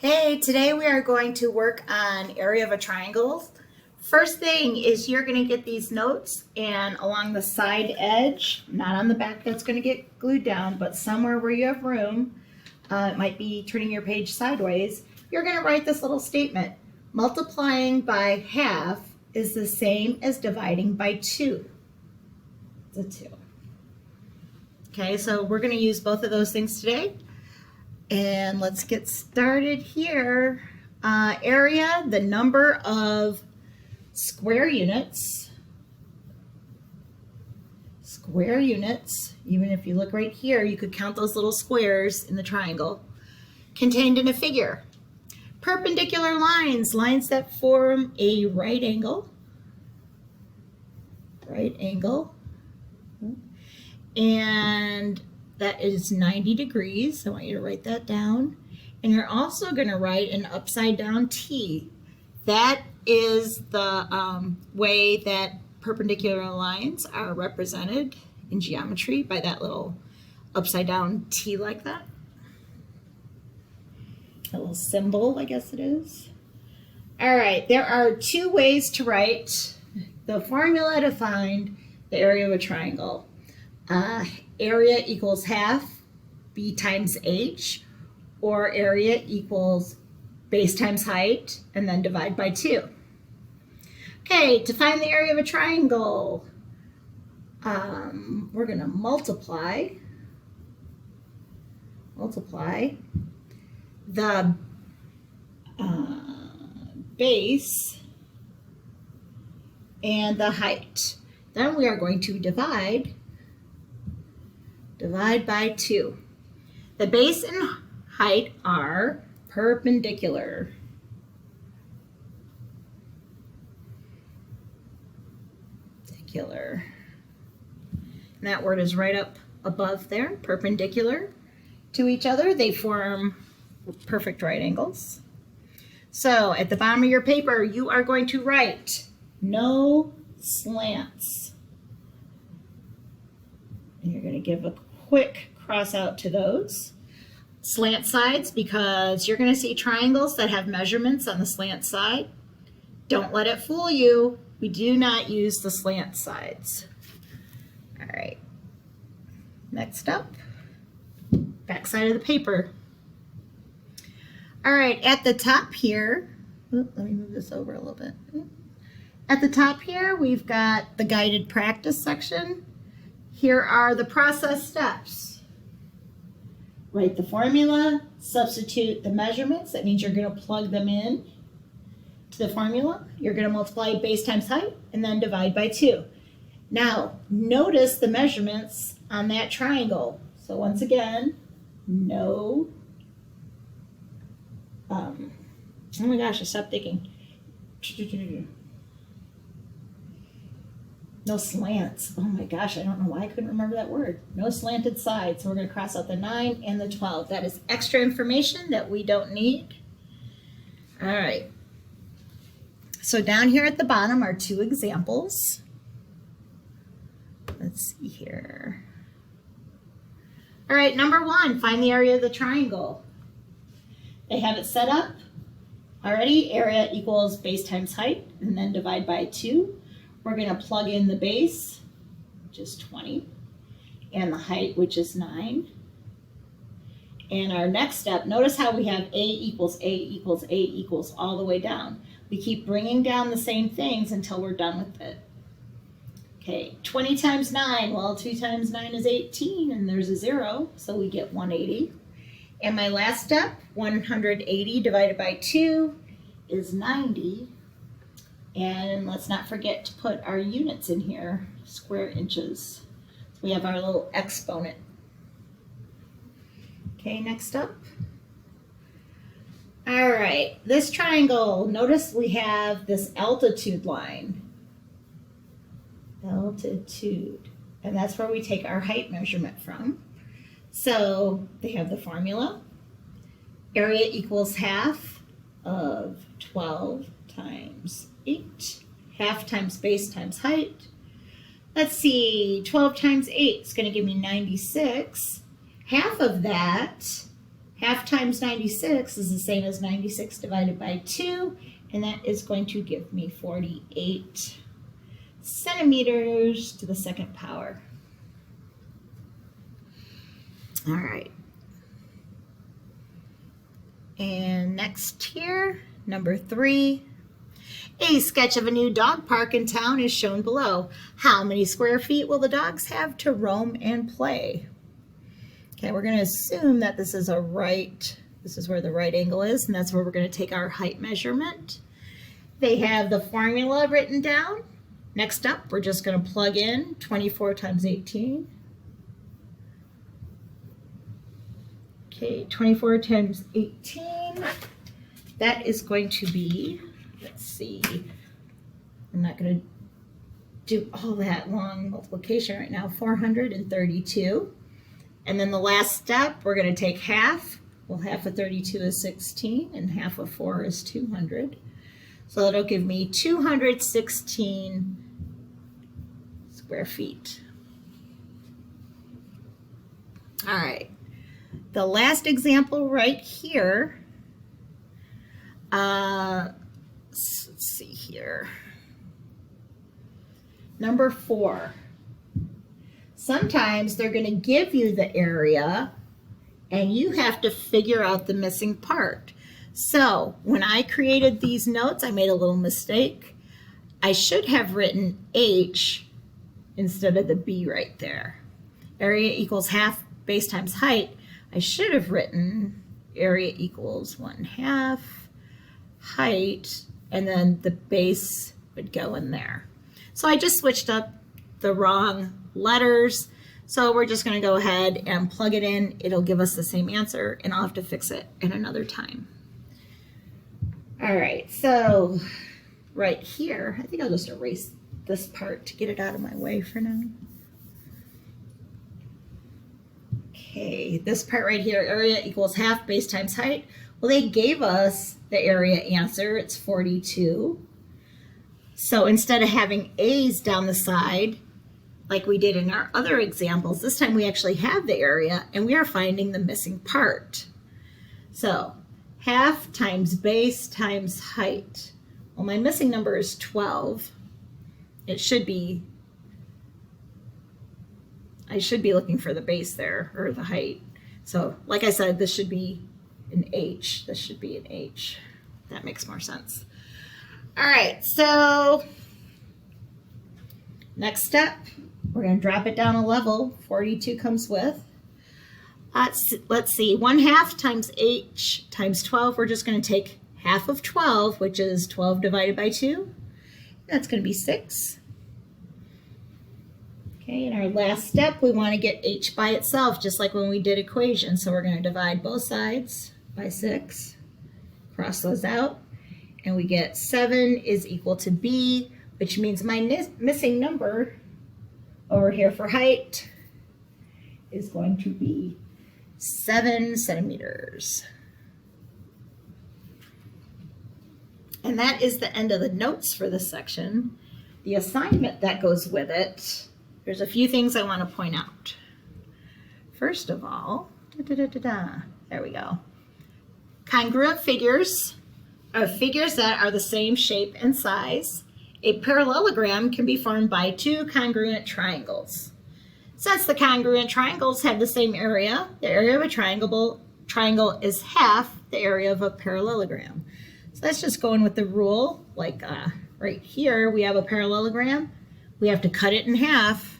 Hey, today we are going to work on area of a triangle. First thing is you're going to get these notes and along the side edge, not on the back that's going to get glued down, but somewhere where you have room, it might be turning your page sideways, you're going to write this little statement. Multiplying by half is the same as dividing by 2. It's a 2. Okay, so we're going to use both of those things today. And let's get started here. Area, the number of square units. Square units, even if you look right here, you could count those little squares in the triangle contained in a figure. Perpendicular lines, lines that form a right angle. Right angle. And that is 90 degrees. I want you to write that down. And you're also going to write an upside down T. That is the way that perpendicular lines are represented in geometry, by that little upside down T like that. A little symbol, I guess it is. All right, there are two ways to write the formula to find the area of a triangle. Area equals half b times h, or area equals base times height, and then divide by 2. Okay, to find the area of a triangle, we're going to multiply the base and the height. Then we are going to divide by 2. The base and height are perpendicular. And that word is right up above there, perpendicular to each other. They form perfect right angles. So at the bottom of your paper, you are going to write no slants. And you're going to give a quick cross out to those. Slant sides, because you're going to see triangles that have measurements on the slant side. Don't let it fool you. We do not use the slant sides. All right. Next up, back side of the paper. All right, at the top here, let me move this over a little bit. At the top here, we've got the guided practice section. Here are the process steps. Write the formula, substitute the measurements. That means you're going to plug them in to the formula. You're going to multiply base times height and then divide by 2. Now, notice the measurements on that triangle. So once again, no, oh my gosh, I stopped thinking. No slants. Oh my gosh, I don't know why I couldn't remember that word. No slanted sides. So we're going to cross out the 9 and the 12. That is extra information that we don't need. All right. So down here at the bottom are 2 examples. Let's see here. All right, number 1, find the area of the triangle. They have it set up already. Area equals base times height, and then divide by 2. We're going to plug in the base, which is 20, and the height, which is 9. And our next step, notice how we have A equals A equals A equals all the way down. We keep bringing down the same things until we're done with it. Okay, 20 times 9, well, 2 times 9 is 18, and there's a 0, so we get 180. And my last step, 180 divided by 2 is 90. And let's not forget to put our units in here, square inches. So we have our little exponent. Okay, next up. All right, this triangle, notice we have this altitude line. Altitude. And that's where we take our height measurement from. So they have the formula. Area equals half of 12 times 8. Half times base times height. Let's see, 12 times 8 is going to give me 96. Half of that Half times 96 is the same as 96 divided by 2, and that is going to give me 48 centimeters to the second power. All right. And next here, number 3. A sketch of a new dog park in town is shown below. How many square feet will the dogs have to roam and play? Okay, we're going to assume that this is this is where the right angle is, and that's where we're going to take our height measurement. They have the formula written down. Next up, we're just going to plug in 24 times 18. Okay, 24 times 18. That is going to be, let's see, I'm not going to do all that long multiplication right now, 432. And then the last step, we're going to take half. Well, half of 32 is 16, and half of 4 is 200. So that'll give me 216 square feet. All right. The last example right here, let's see here. Number 4. Sometimes they're going to give you the area and you have to figure out the missing part. So when I created these notes, I made a little mistake. I should have written H instead of the B right there. Area equals half base times height. I should have written area equals 1/2 height, and then the base would go in there. So I just switched up the wrong letters. So we're just going to go ahead and plug it in. It'll give us the same answer, and I'll have to fix it at another time. All right, so right here, I think I'll just erase this part to get it out of my way for now. Okay, this part right here, area equals half base times height. Well, they gave us the area answer. It's 42. So instead of having A's down the side, like we did in our other examples, this time we actually have the area and we are finding the missing part. So half times base times height. Well, my missing number is 12. It should be, I should be looking for the base there, or the height. So like I said, this should be an H. This should be an H. That makes more sense. All right, so next step, we're going to drop it down a level. 42 comes with. Let's see, 1/2 times H times 12. We're just going to take half of 12, which is 12 divided by 2. That's going to be 6. Okay, in our last step, we want to get H by itself, just like when we did equations. So we're going to divide both sides by 6, cross those out, and we get 7 is equal to B, which means my missing number over here for height is going to be 7 centimeters. And that is the end of the notes for this section. The assignment that goes with it, there's a few things I want to point out. First of all, there we go. Congruent figures are figures that are the same shape and size. A parallelogram can be formed by 2 congruent triangles. Since the congruent triangles have the same area, the area of a triangle is half the area of a parallelogram. So that's just going with the rule. Like right here, we have a parallelogram. We have to cut it in half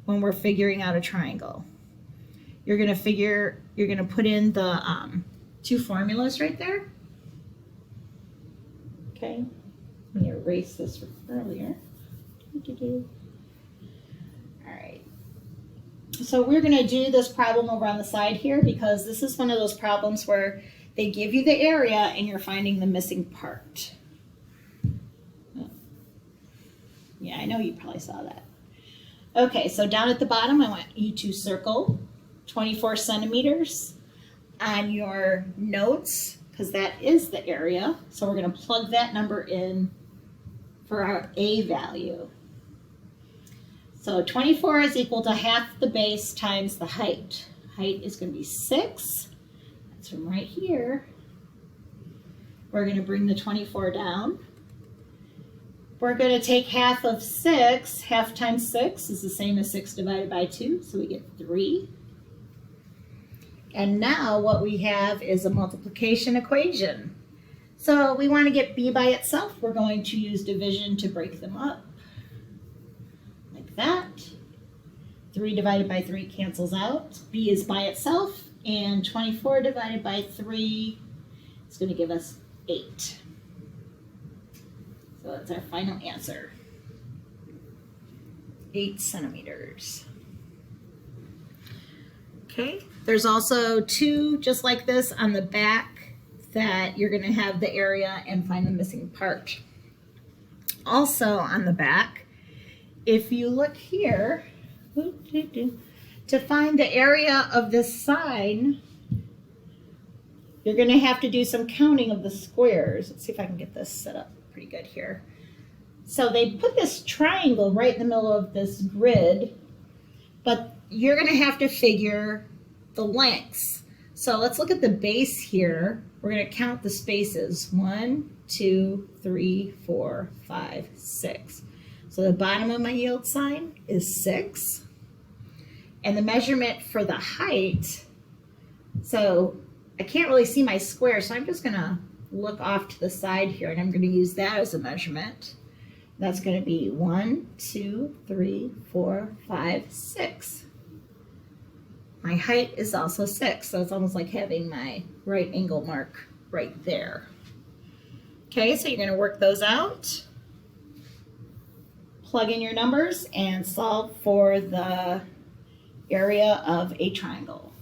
when we're figuring out a triangle. You're going to put in the 2 formulas right there. Okay, let me erase this from earlier. All right. So we're going to do this problem over on the side here because this is one of those problems where they give you the area and you're finding the missing part. Yeah, I know you probably saw that. Okay, so down at the bottom, I want you to circle 24 centimeters on your notes because that is the area. So we're going to plug that number in for our A value. So 24 is equal to half the base times the height. Height is going to be 6. That's So from right here, we're going to bring the 24 down. We're going to take half of 6. Half times 6 is the same as 6 divided by 2, so we get 3. And now what we have is a multiplication equation. So we want to get b by itself. We're going to use division to break them up. Like that. 3 divided by 3 cancels out. b is by itself, and 24 divided by 3 is going to give us 8. So that's our final answer. 8 centimeters. Okay, there's also 2 just like this on the back that you're going to have the area and find the missing part. Also on the back, if you look here, to find the area of this sign, you're going to have to do some counting of the squares. Let's see if I can get this set up pretty good here. So they put this triangle right in the middle of this grid, but you're going to have to figure the lengths. So let's look at the base here. We're going to count the spaces. 1, 2, 3, 4, 5, 6. So the bottom of my yield sign is 6. And the measurement for the height, so I can't really see my square, so I'm just going to look off to the side here, and I'm going to use that as a measurement. That's going to be 1, 2, 3, 4, 5, 6. My height is also 6, so it's almost like having my right angle mark right there. Okay, so you're going to work those out, plug in your numbers, and solve for the area of a triangle.